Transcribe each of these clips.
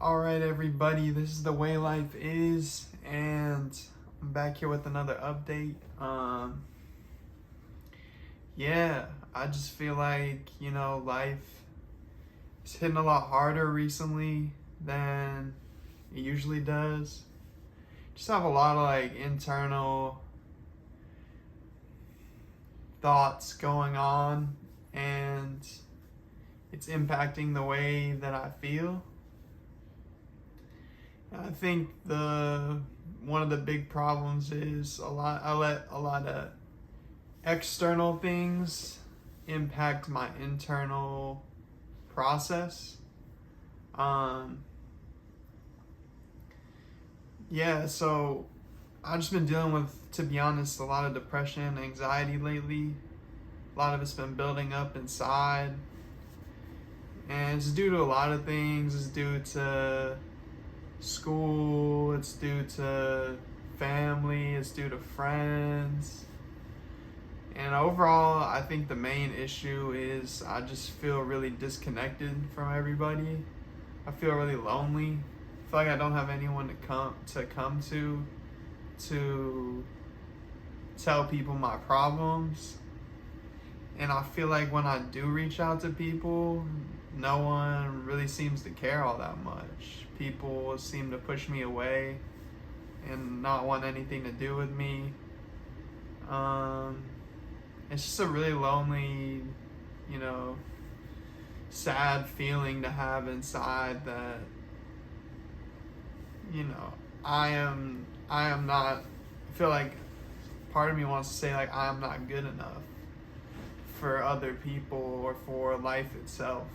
Alright everybody, this is The Way Life Is, and I'm back here with another update. Yeah, I just feel like, life is hitting a lot harder recently than it usually does. Just have a lot of internal thoughts going on, and it's impacting the way that I feel. I think one of the big problems is I let a lot of external things impact my internal process. So I've just been dealing with, to be honest, a lot of depression and anxiety lately. A lot of it's been building up inside, and it's due to a lot of things. It's due to school, it's due to family, it's due to friends. And overall, I think the main issue is I just feel really disconnected from everybody. I feel really lonely. I feel like I don't have anyone to come to tell people my problems. And I feel like when I do reach out to people, no one really seems to care all that much. People seem to push me away and not want anything to do with me. It's just a really lonely, sad feeling to have inside that, I am not, I feel like part of me wants to say I am not good enough for other people or for life itself.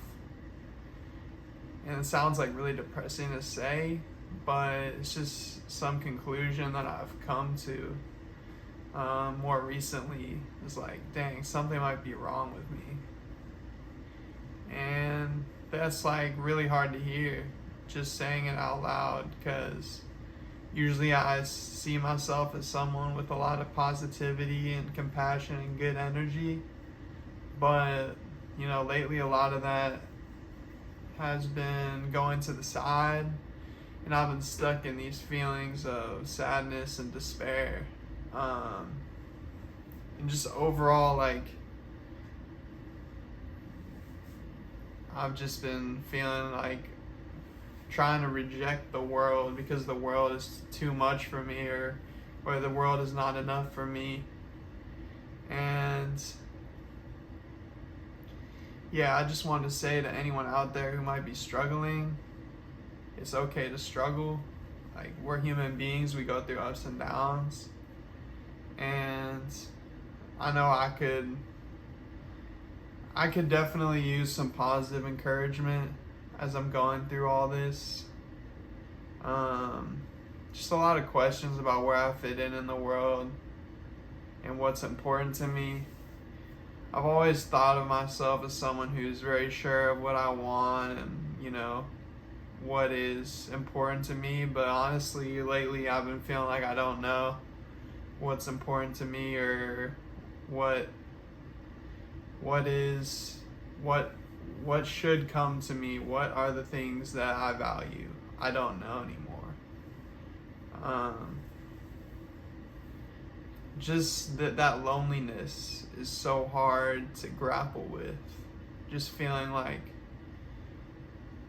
And it sounds really depressing to say, but it's just some conclusion that I've come to more recently. It's dang, something might be wrong with me. And that's really hard to hear, just saying it out loud, because usually I see myself as someone with a lot of positivity and compassion and good energy. But, lately a lot of that has been going to the side, and I've been stuck in these feelings of sadness and despair. And just overall, I've just been feeling trying to reject the world because the world is too much for me, or the world is not enough for me. And yeah, I just wanted to say to anyone out there who might be struggling, it's okay to struggle. We're human beings, we go through ups and downs. And I know I could definitely use some positive encouragement as I'm going through all this. Just a lot of questions about where I fit in the world and what's important to me. I've always thought of myself as someone who's very sure of what I want and, what is important to me. But honestly, lately I've been feeling like I don't know what's important to me, or what should come to me. What are the things that I value? I don't know anymore. Just that loneliness is so hard to grapple with. Just feeling like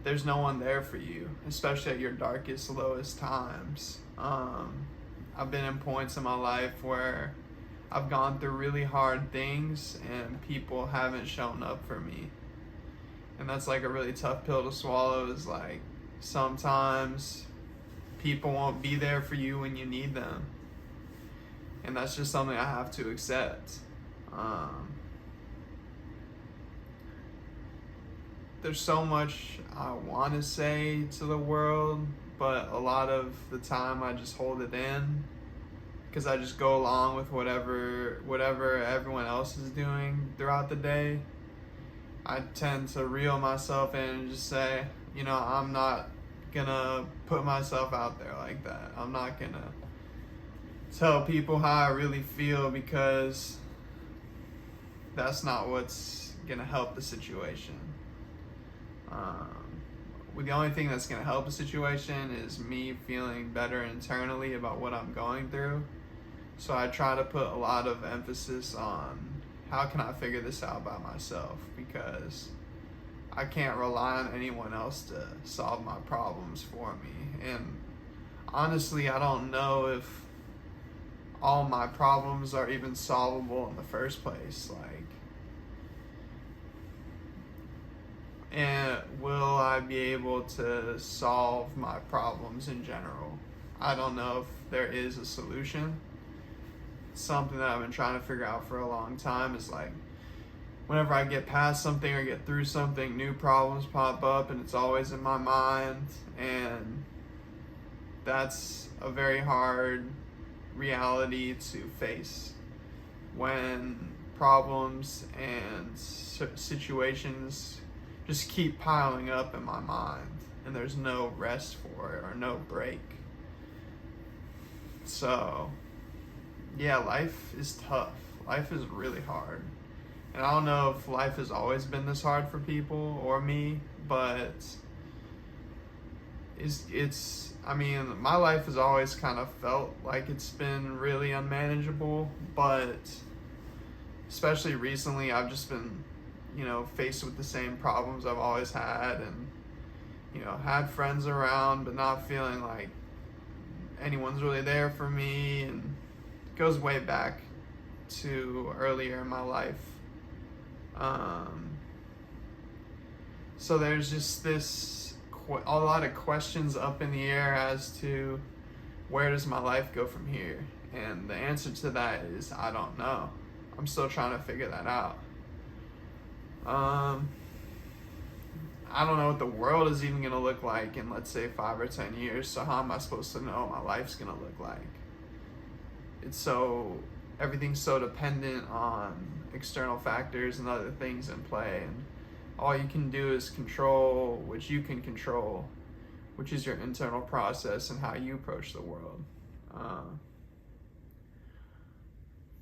there's no one there for you, especially at your darkest, lowest times. I've been in points in my life where I've gone through really hard things and people haven't shown up for me. And that's a really tough pill to swallow, is sometimes people won't be there for you when you need them. And that's just something I have to accept. There's so much I want to say to the world, but a lot of the time I just hold it in, because I just go along with whatever everyone else is doing throughout the day. I tend to reel myself in and just say, I'm not gonna put myself out there like that. I'm not gonna tell people how I really feel, because that's not what's gonna help the situation. the only thing that's going to help the situation is me feeling better internally about what I'm going through. So I try to put a lot of emphasis on how can I figure this out by myself, because I can't rely on anyone else to solve my problems for me. And honestly, I don't know if all my problems are even solvable in the first place. And will I be able to solve my problems in general? I don't know if there is a solution. Something that I've been trying to figure out for a long time is like, whenever I get past something or get through something, new problems pop up, and it's always in my mind, and that's a very hard reality to face when problems and situations just keep piling up in my mind and there's no rest for it or no break. So yeah, life is tough. Life is really hard. And I don't know if life has always been this hard for people or me, but I mean, my life has always kind of felt like it's been really unmanageable, but especially recently I've just been, faced with the same problems I've always had, and, had friends around, but not feeling like anyone's really there for me. And it goes way back to earlier in my life. So there's just a lot of questions up in the air as to where does my life go from here? And the answer to that is I don't know. I'm still trying to figure that out. I don't know what the world is even going to look like in, let's say, 5 or 10 years. So how am I supposed to know what my life's going to look like? Everything's so dependent on external factors and other things in play. And all you can do is control what you can control, which is your internal process and how you approach the world.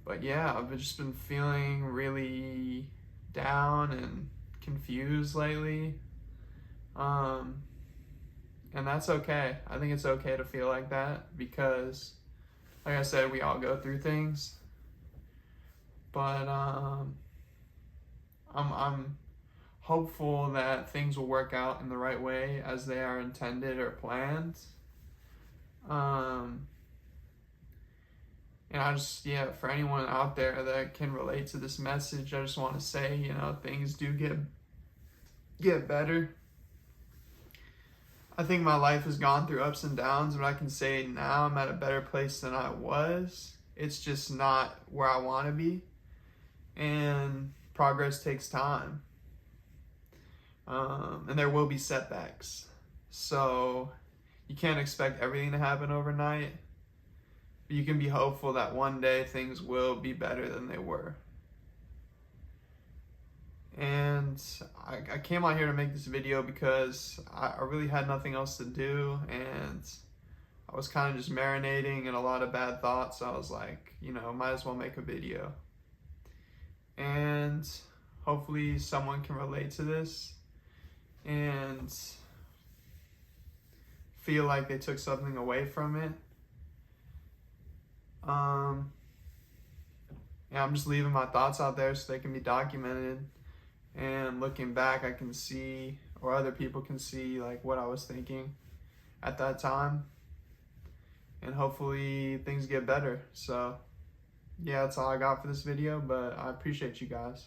But yeah, I've just been feeling really down and confused lately. And that's okay. I think it's okay to feel like that because, like I said, we all go through things. But I'm hopeful that things will work out in the right way as they are intended or planned. And for anyone out there that can relate to this message, I just want to say, things do get better. I think my life has gone through ups and downs, but I can say now I'm at a better place than I was. It's just not where I want to be. And progress takes time. And there will be setbacks. So you can't expect everything to happen overnight. But you can be hopeful that one day things will be better than they were. And I came out here to make this video because I really had nothing else to do, and I was kind of just marinating in a lot of bad thoughts. So I was like, might as well make a video. And hopefully someone can relate to this and feel like they took something away from it. I'm just leaving my thoughts out there so they can be documented. And looking back, I can see, or other people can see, like what I was thinking at that time. And hopefully things get better. So yeah, that's all I got for this video, but I appreciate you guys.